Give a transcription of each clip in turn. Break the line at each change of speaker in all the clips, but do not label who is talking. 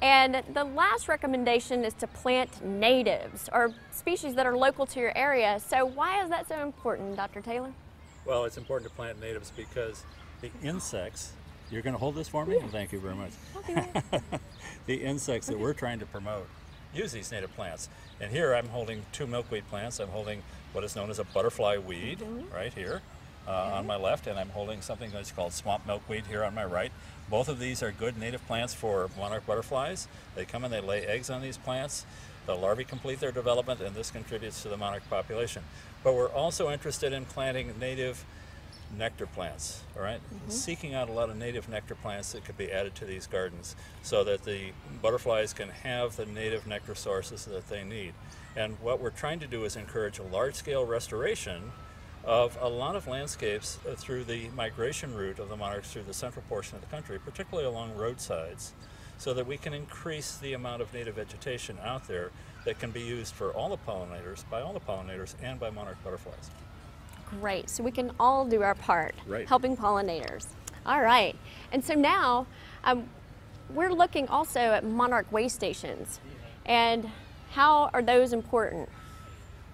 And the last recommendation is to plant natives or species that are local to your area. So why is that so important, Dr. Taylor?
Well, it's important to plant natives because the insects, you're going to hold this for me?
Yeah.
Thank you very much.
Okay.
The insects that we're trying to promote use these native plants. And here I'm holding two milkweed plants. I'm holding what is known as a butterfly weed right here on my left, and I'm holding something that's called swamp milkweed here on my right. Both of these are good native plants for monarch butterflies. They come and they lay eggs on these plants. The larvae complete their development, and this contributes to the monarch population. But we're also interested in planting native nectar plants, all right? Seeking out a lot of native nectar plants that could be added to these gardens so that the butterflies can have the native nectar sources that they need. And what we're trying to do is encourage a large-scale restoration of a lot of landscapes through the migration route of the monarchs through the central portion of the country, particularly along roadsides, so that we can increase the amount of native vegetation out there that can be used for all the pollinators, by all the pollinators, and by monarch butterflies.
Great, so we can all do our part,
Right.
helping pollinators. All right, and so now we're looking also at monarch way stations, and how are those important?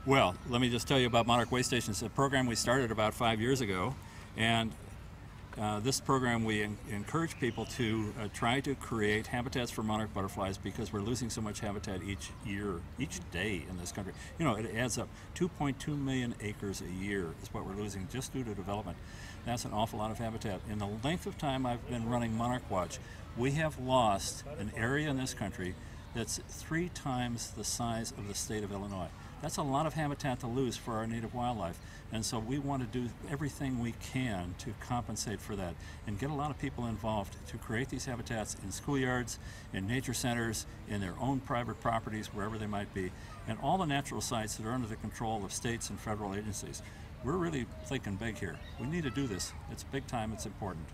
Well, let me just tell you about Monarch Way Stations. It's a program we started about 5 years ago, and this program we encourage people to try to create habitats for monarch butterflies because we're losing so much habitat each year, each day in this country. You know, it adds up. 2.2 million acres a year is what we're losing just due to development. That's an awful lot of habitat. In the length of time I've been running Monarch Watch, we have lost an area in this country that's 3 times the size of the state of Illinois. That's a lot of habitat to lose for our native wildlife, and so we want to do everything we can to compensate for that and get a lot of people involved to create these habitats in schoolyards, in nature centers, in their own private properties, wherever they might be, and all the natural sites that are under the control of states and federal agencies. We're really thinking big here. We need to do this. It's big time, it's important.